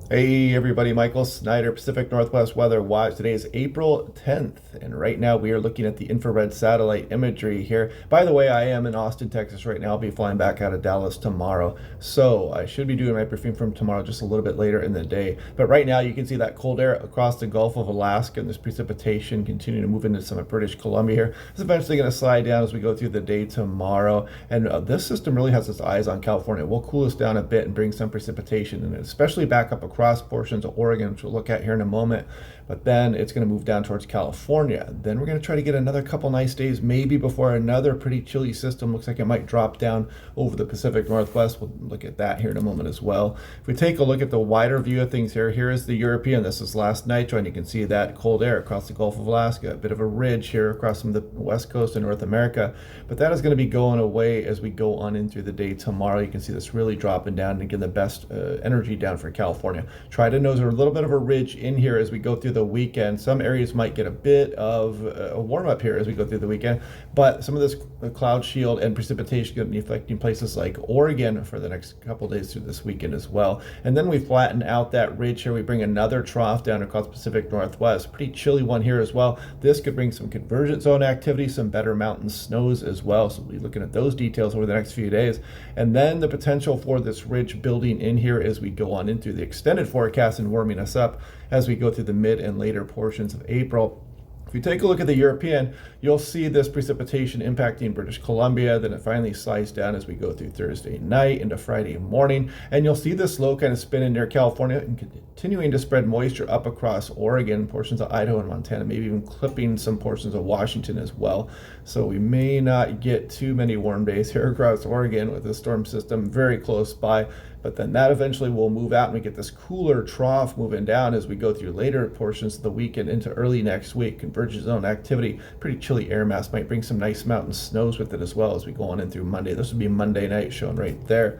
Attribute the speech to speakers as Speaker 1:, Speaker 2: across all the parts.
Speaker 1: Hey everybody, Michael Snyder, Pacific Northwest Weather Watch. Today is April 10th, and right now we are looking at the infrared satellite imagery here. By the way, I am in Austin, Texas right now. I'll be flying back out of Dallas tomorrow. So I should be doing my briefing from tomorrow just a little bit later in the day. But right now you can see that cold air across the Gulf of Alaska and this precipitation continuing to move into some of British Columbia here. It's eventually going to slide down as we go through the day tomorrow. And this system really has its eyes on California. It will cool us down a bit and bring some precipitation, and especially back up across portions of Oregon, which we'll look at here in a moment. But then it's going to move down towards California. Then we're going to try to get another couple nice days, maybe before another pretty chilly system looks like it might drop down over the Pacific Northwest. We'll look at that here in a moment as well. If we take a look at the wider view of things here is the European. This is last night, and you can see that cold air across the Gulf of Alaska, a bit of a ridge here across some of the west coast of North America. But that is going to be going away as we go on in through the day tomorrow. You can see this really dropping down and getting the best energy down for California. Try to nose a little bit of a ridge in here as we go through the weekend. Some areas might get a bit of a warm up here as we go through the weekend, but some of this cloud shield and precipitation going to be affecting places like Oregon for the next couple days through this weekend as well. And then we flatten out that ridge here. We bring another trough down across the Pacific Northwest. Pretty chilly one here as well. This could bring some convergence zone activity, some better mountain snows as well. So we'll be looking at those details over the next few days. And then the potential for this ridge building in here as we go on into the extended forecast and warming us up as we go through the mid and later portions of April. If you take a look at the European, you'll see this precipitation impacting British Columbia. Then it finally slides down as we go through Thursday night into Friday morning. And you'll see this low kind of spinning near California and continuing to spread moisture up across Oregon, portions of Idaho and Montana, maybe even clipping some portions of Washington as well. So we may not get too many warm days here across Oregon with the storm system very close by. But then that eventually will move out and we get this cooler trough moving down as we go through later portions of the weekend into early next week. Convergence zone activity, pretty chilly air mass might bring some nice mountain snows with it as well as we go on in through Monday. This would be Monday night shown right there.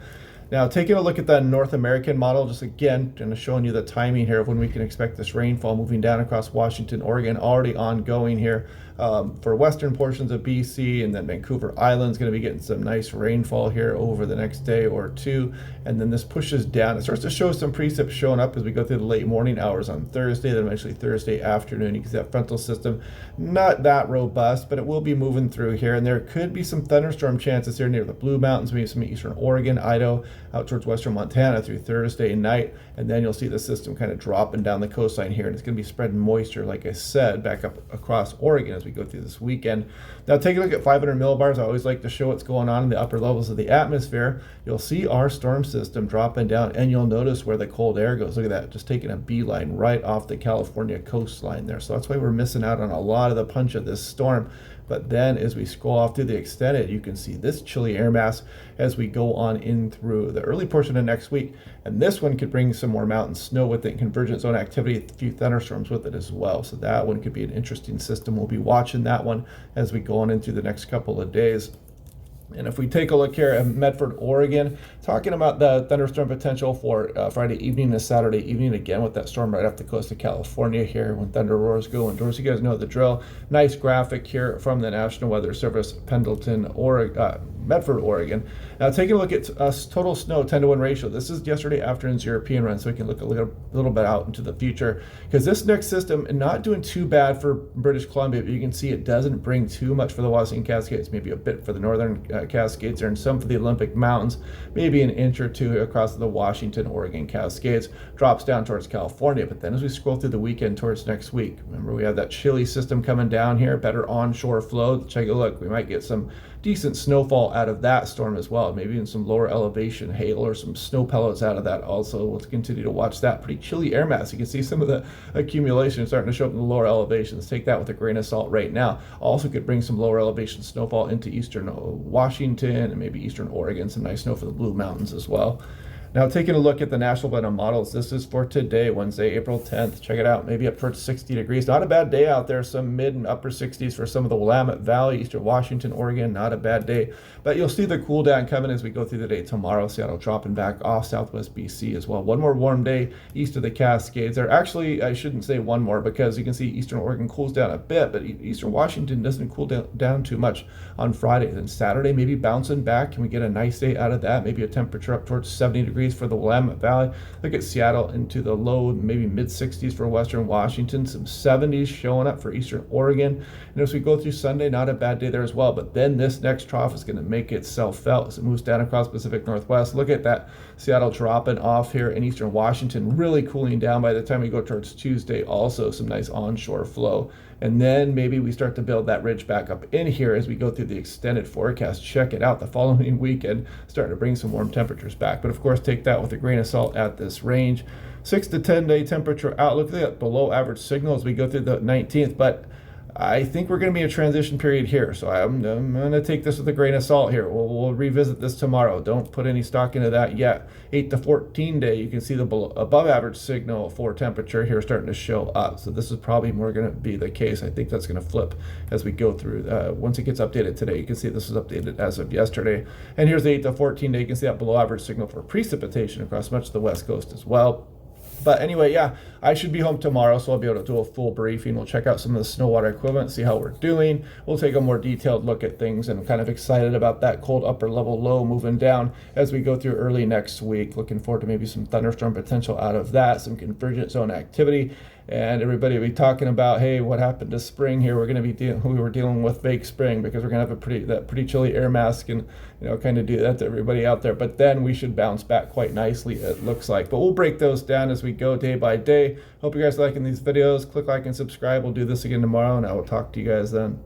Speaker 1: Now, taking a look at that North American model, just again, kind of showing you the timing here of when we can expect this rainfall moving down across Washington, Oregon, already ongoing here for western portions of BC, and then Vancouver Island's going to be getting some nice rainfall here over the next day or two. And then this pushes down. It starts to show some precip showing up as we go through the late morning hours on Thursday, then eventually Thursday afternoon. You can see that frontal system, not that robust, but it will be moving through here. And there could be some thunderstorm chances here near the Blue Mountains, maybe some eastern Oregon, Idaho, out towards western Montana through Thursday night. And then you'll see the system kind of dropping down the coastline here. And it's going to be spreading moisture, like I said, back up across Oregon as we go through this weekend. Now, take a look at 500 millibars. I always like to show what's going on in the upper levels of the atmosphere. You'll see our storm system dropping down, and you'll notice where the cold air goes. Look at that, just taking a beeline right off the California coastline there. So that's why we're missing out on a lot of the punch of this storm. But then as we scroll off through the extended, you can see this chilly air mass as we go on in through the early portion of next week. And this one could bring some more mountain snow with it, convergence zone activity, a few thunderstorms with it as well. So that one could be an interesting system. We'll be watching that one as we go on into the next couple of days. And if we take a look here at Medford, Oregon, talking about the thunderstorm potential for Friday evening and Saturday evening, again with that storm right off the coast of California here when thunder roars go indoors. You guys know the drill. Nice graphic here from the National Weather Service, Pendleton, Medford, Oregon. Now taking a look at total snow 10-to-1 ratio. This is yesterday afternoon's European run, so we can look a little bit out into the future, because this next system not doing too bad for British Columbia, but you can see it doesn't bring too much for the Washington Cascades, maybe a bit for the northern Cascades there, and some for the Olympic Mountains, maybe an inch or two across the Washington, Oregon Cascades, drops down towards California. But then as we scroll through the weekend towards next week, remember we have that chilly system coming down here, better onshore flow. Take a look, we might get some decent snowfall out of that storm as well, maybe in some lower elevation hail or some snow pellets out of that also. We'll continue to watch that. Pretty chilly air mass. You can see some of the accumulation starting to show up in the lower elevations. Take that with a grain of salt right now. Also could bring some lower elevation snowfall into eastern Washington and maybe eastern Oregon. Some nice snow for the Blue Mountains as well. Now, taking a look at the National Weather Models, this is for today, Wednesday, April 10th. Check it out, maybe up towards 60 degrees. Not a bad day out there, some mid and upper 60s for some of the Willamette Valley, eastern Washington, Oregon. Not a bad day. But you'll see the cool down coming as we go through the day tomorrow. Seattle dropping back off southwest BC as well. One more warm day east of the Cascades. There actually, I shouldn't say one more, because you can see eastern Oregon cools down a bit, but eastern Washington doesn't cool down too much on Friday. Then Saturday, maybe bouncing back. Can we get a nice day out of that? Maybe a temperature up towards 70 degrees.
Speaker 2: degrees for the Willamette Valley. Look at Seattle into the low, maybe mid 60s for western Washington, some 70s showing up for eastern Oregon. And as we go through Sunday, not a bad day there as well. But then this next trough is going to make itself felt as it moves down across Pacific Northwest. Look at that Seattle dropping off here in eastern Washington, really cooling down by the time we go towards Tuesday. Also some nice onshore flow. And then maybe we start to build that ridge back up in here as we go through the extended forecast. Check it out. The following weekend, starting to bring some warm temperatures back. But of course, take that with a grain of salt at this range. 6 to 10 day temperature outlook. Look at that below average signal as we go through the 19th. But I think we're going to be a transition period here. So I'm going to take this with a grain of salt here. We'll revisit this tomorrow. Don't put any stock into that yet. 8 to 14 day, you can see the above average signal for temperature here starting to show up. So this is probably more going to be the case. I think that's going to flip as we go through. Once it gets updated today, you can see this is updated as of yesterday. And here's the 8 to 14 day. You can see that below average signal for precipitation across much of the West Coast as well. But anyway, yeah, I should be home tomorrow, so I'll be able to do a full briefing. We'll check out some of the snow water equivalent, see how we're doing. We'll take a more detailed look at things, and I'm kind of excited about that cold upper level low moving down as we go through early next week. Looking forward to maybe some thunderstorm potential out of that, some convergent zone activity. And everybody will be talking about, hey, what happened to spring here? We're going to be we were dealing with fake spring because we're going to have that pretty chilly air mask and kind of do that to everybody out there. But then we should bounce back quite nicely, it looks like. But we'll break those down as we go day by day. Hope you guys are liking these videos. Click like and subscribe. We'll do this again tomorrow, and I will talk to you guys then.